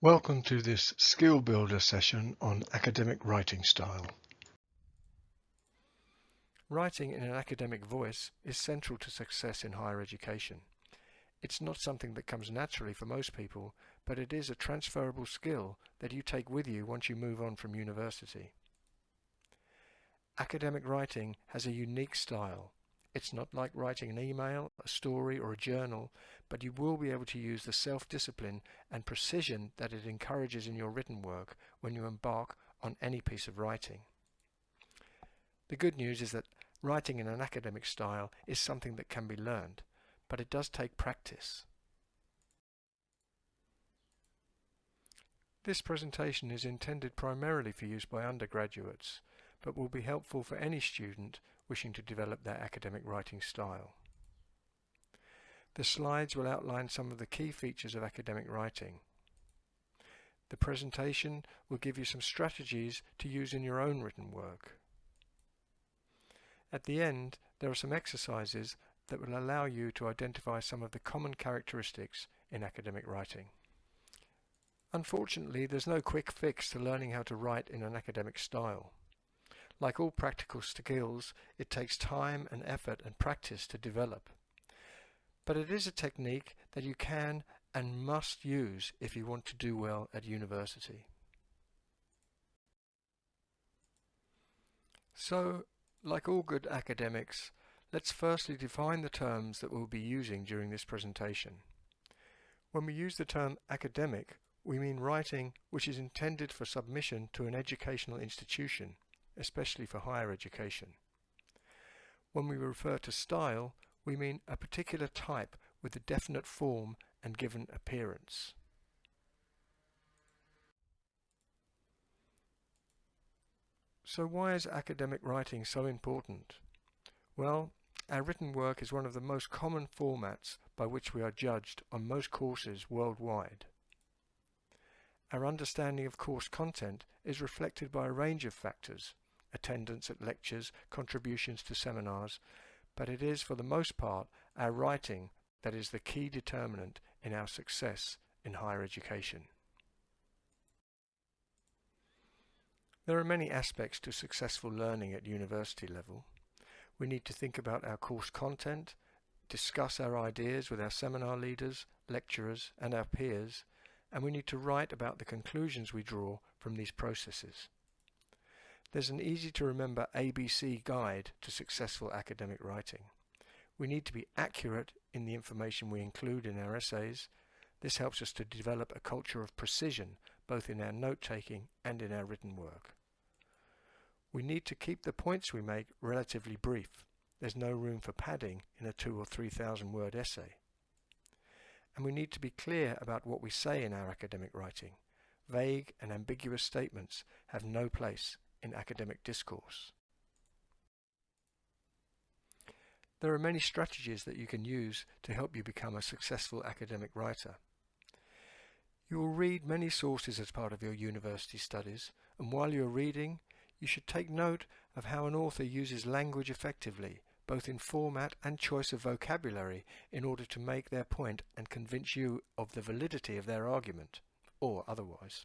Welcome to this Skill Builder session on academic writing style. Writing in an academic voice is central to success in higher education. It's not something that comes naturally for most people, but it is a transferable skill that you take with you once you move on from university. Academic writing has a unique style. It's not like writing an email, a story, or a journal, but you will be able to use the self-discipline and precision that it encourages in your written work when you embark on any piece of writing. The good news is that writing in an academic style is something that can be learned, but it does take practice. This presentation is intended primarily for use by undergraduates, but will be helpful for any student wishing to develop their academic writing style. The slides will outline some of the key features of academic writing. The presentation will give you some strategies to use in your own written work. At the end, there are some exercises that will allow you to identify some of the common characteristics in academic writing. Unfortunately, there's no quick fix to learning how to write in an academic style. Like all practical skills, it takes time and effort and practice to develop. But it is a technique that you can and must use if you want to do well at university. So, like all good academics, let's firstly define the terms that we'll be using during this presentation. When we use the term academic, we mean writing which is intended for submission to an educational institution, especially for higher education. When we refer to style, we mean a particular type with a definite form and given appearance. So why is academic writing so important? Well, our written work is one of the most common formats by which we are judged on most courses worldwide. Our understanding of course content is reflected by a range of factors: attendance at lectures, contributions to seminars, but it is for the most part our writing that is the key determinant in our success in higher education. There are many aspects to successful learning at university level. We need to think about our course content, discuss our ideas with our seminar leaders, lecturers, and our peers, and we need to write about the conclusions we draw from these processes. There's an easy-to-remember ABC guide to successful academic writing. We need to be accurate in the information we include in our essays. This helps us to develop a culture of precision, both in our note-taking and in our written work. We need to keep the points we make relatively brief. There's no room for padding in a 2,000 or 3,000 word essay. And we need to be clear about what we say in our academic writing. Vague and ambiguous statements have no place in academic discourse. There are many strategies that you can use to help you become a successful academic writer. You will read many sources as part of your university studies, and while you're reading, you should take note of how an author uses language effectively, both in format and choice of vocabulary, in order to make their point and convince you of the validity of their argument, or otherwise.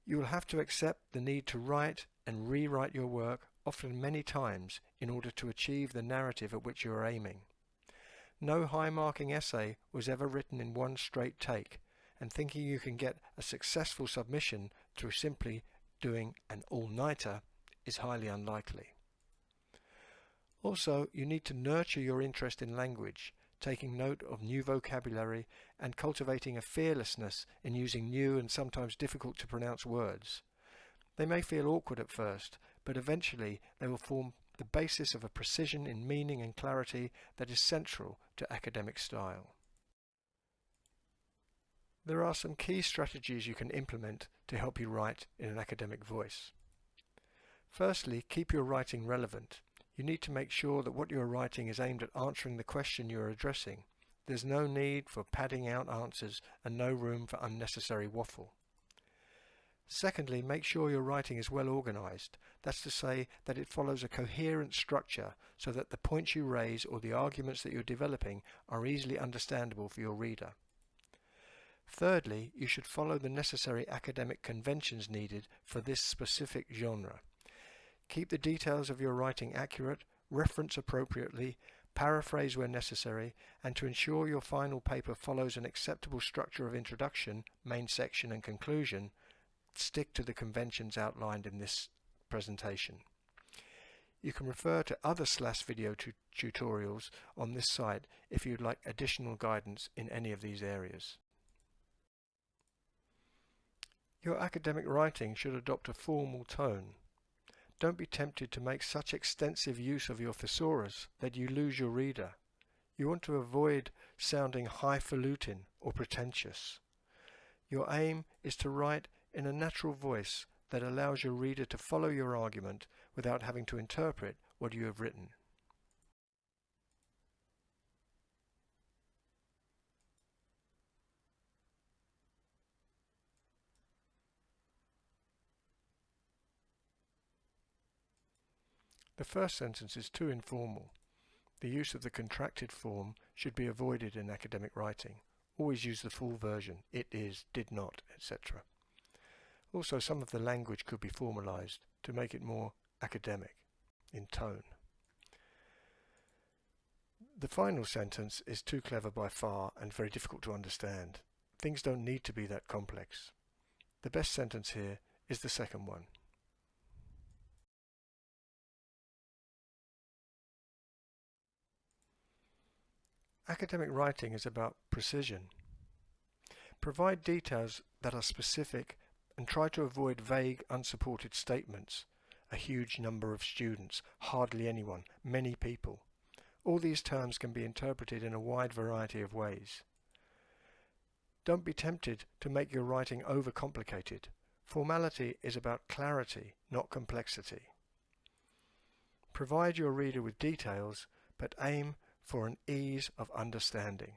You will have to accept the need to write and rewrite your work, often many times, in order to achieve the narrative at which you are aiming. No high-marking essay was ever written in one straight take, and thinking you can get a successful submission through simply doing an all-nighter is highly unlikely. Also, you need to nurture your interest in language, taking note of new vocabulary and cultivating a fearlessness in using new and sometimes difficult to pronounce words. They may feel awkward at first, but eventually they will form the basis of a precision in meaning and clarity that is central to academic style. There are some key strategies you can implement to help you write in an academic voice. Firstly, keep your writing relevant. You need to make sure that what you are writing is aimed at answering the question you are addressing. There's no need for padding out answers and no room for unnecessary waffle. Secondly, make sure your writing is well organized. That's to say that it follows a coherent structure so that the points you raise or the arguments that you're developing are easily understandable for your reader. Thirdly, you should follow the necessary academic conventions needed for this specific genre. Keep the details of your writing accurate, reference appropriately, paraphrase where necessary, and to ensure your final paper follows an acceptable structure of introduction, main section and conclusion, stick to the conventions outlined in this presentation. You can refer to other SLAS video tutorials on this site if you'd like additional guidance in any of these areas. Your academic writing should adopt a formal tone. Don't be tempted to make such extensive use of your thesaurus that you lose your reader. You want to avoid sounding highfalutin or pretentious. Your aim is to write in a natural voice that allows your reader to follow your argument without having to interpret what you have written. The first sentence is too informal. The use of the contracted form should be avoided in academic writing. Always use the full version, it is, did not, etc. Also, some of the language could be formalized to make it more academic in tone. The final sentence is too clever by far and very difficult to understand. Things don't need to be that complex. The best sentence here is the second one. Academic writing is about precision. Provide details that are specific and try to avoid vague, unsupported statements. A huge number of students, hardly anyone, many people. All these terms can be interpreted in a wide variety of ways. Don't be tempted to make your writing overcomplicated. Formality is about clarity, not complexity. Provide your reader with details, but aim for an ease of understanding.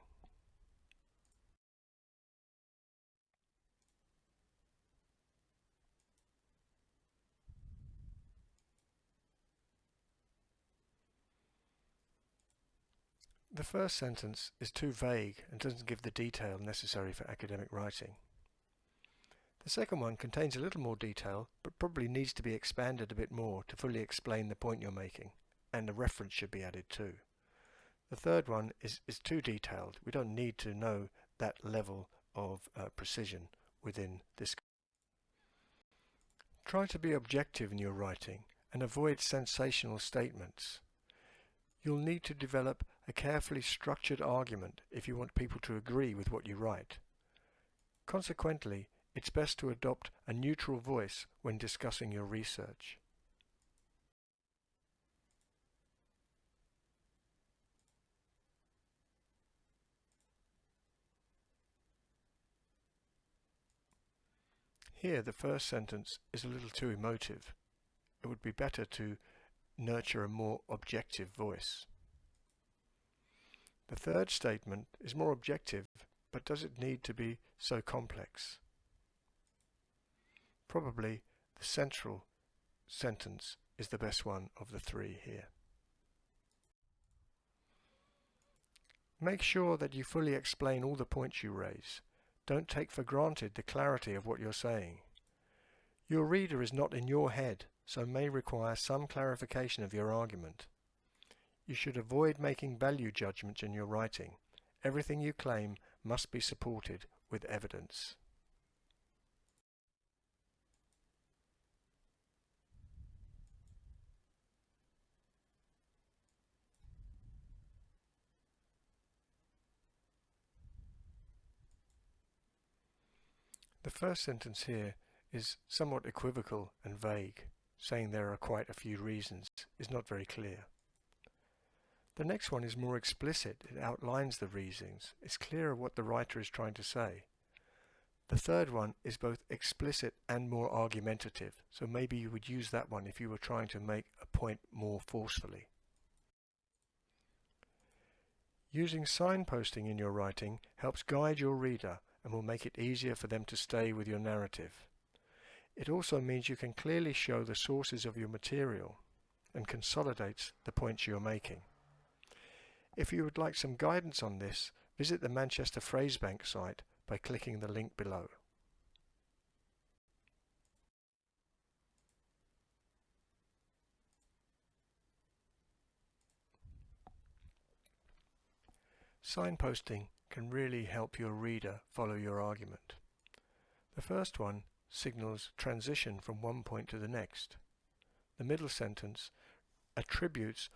The first sentence is too vague and doesn't give the detail necessary for academic writing. The second one contains a little more detail, but probably needs to be expanded a bit more to fully explain the point you're making, and a reference should be added too. The third one is too detailed. We don't need to know that level of precision within this. Try to be objective in your writing and avoid sensational statements. You'll need to develop a carefully structured argument if you want people to agree with what you write. Consequently, it's best to adopt a neutral voice when discussing your research. Here, the first sentence is a little too emotive. It would be better to nurture a more objective voice. The third statement is more objective, but does it need to be so complex? Probably the central sentence is the best one of the three here. Make sure that you fully explain all the points you raise. Don't take for granted the clarity of what you're saying. Your reader is not in your head, so may require some clarification of your argument. You should avoid making value judgments in your writing. Everything you claim must be supported with evidence. The first sentence here is somewhat equivocal and vague. Saying there are quite a few reasons is not very clear. The next one is more explicit. It outlines the reasons. It's clearer what the writer is trying to say. The third one is both explicit and more argumentative, so maybe you would use that one if you were trying to make a point more forcefully. Using signposting in your writing helps guide your reader and will make it easier for them to stay with your narrative. It also means you can clearly show the sources of your material and consolidates the points you're making. If you would like some guidance on this, visit the Manchester Phrase Bank site by clicking the link below. Signposting can really help your reader follow your argument. The first one signals transition from one point to the next. The middle sentence attributes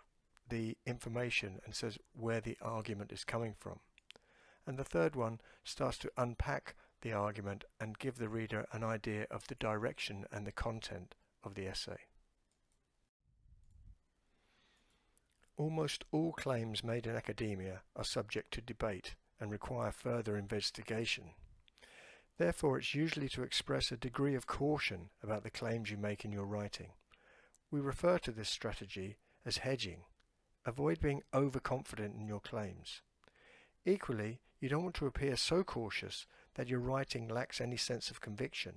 the information and says where the argument is coming from. And the third one starts to unpack the argument and give the reader an idea of the direction and the content of the essay. Almost all claims made in academia are subject to debate and require further investigation. Therefore, it's usually to express a degree of caution about the claims you make in your writing. We refer to this strategy as hedging. Avoid being overconfident in your claims. Equally, you don't want to appear so cautious that your writing lacks any sense of conviction.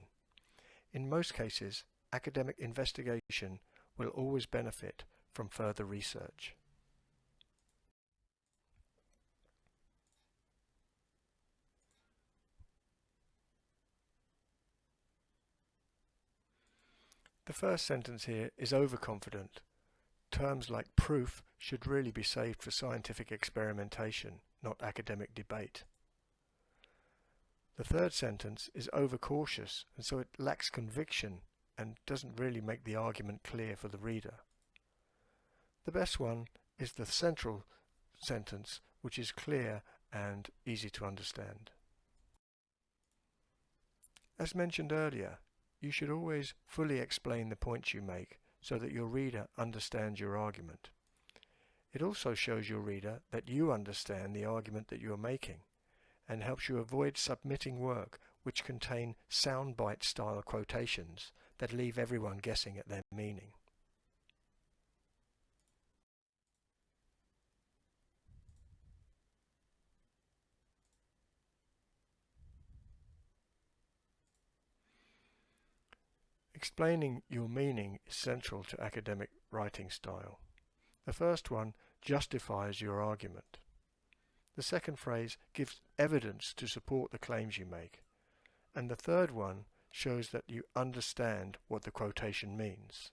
In most cases, academic investigation will always benefit from further research. The first sentence here is overconfident. Terms like proof should really be saved for scientific experimentation, not academic debate. The third sentence is overcautious, and so it lacks conviction and doesn't really make the argument clear for the reader. The best one is the central sentence, which is clear and easy to understand. As mentioned earlier, you should always fully explain the points you make so that your reader understands your argument. It also shows your reader that you understand the argument that you are making and helps you avoid submitting work which contain soundbite style quotations that leave everyone guessing at their meaning. Explaining your meaning is central to academic writing style. The first one justifies your argument. The second phrase gives evidence to support the claims you make. And the third one shows that you understand what the quotation means.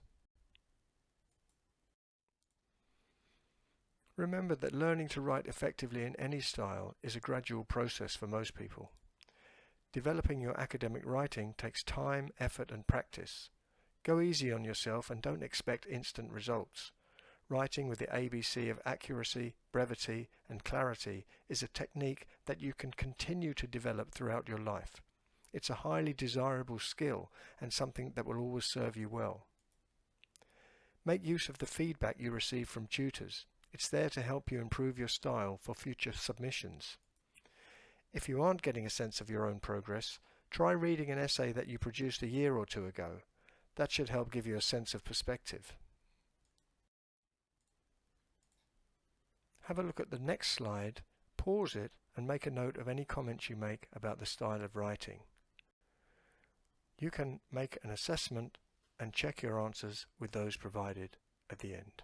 Remember that learning to write effectively in any style is a gradual process for most people. Developing your academic writing takes time, effort, and practice. Go easy on yourself and don't expect instant results. Writing with the ABC of accuracy, brevity, and clarity is a technique that you can continue to develop throughout your life. It's a highly desirable skill and something that will always serve you well. Make use of the feedback you receive from tutors. It's there to help you improve your style for future submissions. If you aren't getting a sense of your own progress, try reading an essay that you produced a year or two ago. That should help give you a sense of perspective. Have a look at the next slide, pause it, and make a note of any comments you make about the style of writing. You can make an assessment and check your answers with those provided at the end.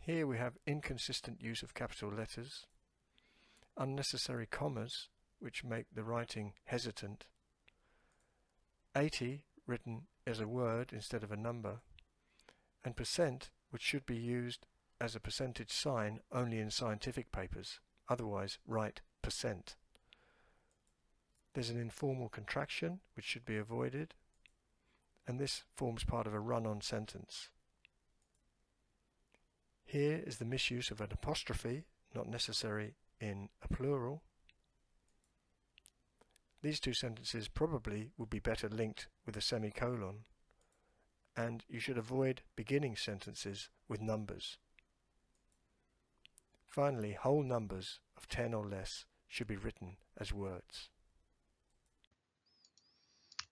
Here we have inconsistent use of capital letters, unnecessary commas which make the writing hesitant, 80 written as a word instead of a number, and percent which should be used as a percentage sign only in scientific papers, otherwise write percent. There's an informal contraction which should be avoided, and this forms part of a run-on sentence. Here is the misuse of an apostrophe, not necessary in a plural. These two sentences probably would be better linked with a semicolon, and you should avoid beginning sentences with numbers. Finally, whole numbers of 10 or less should be written as words.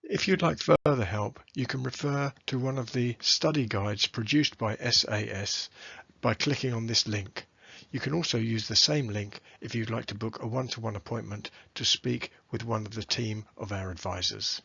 If you'd like further help, you can refer to one of the study guides produced by SAS by clicking on this link. You can also use the same link if you'd like to book a one-to-one appointment to speak with one of the team of our advisors.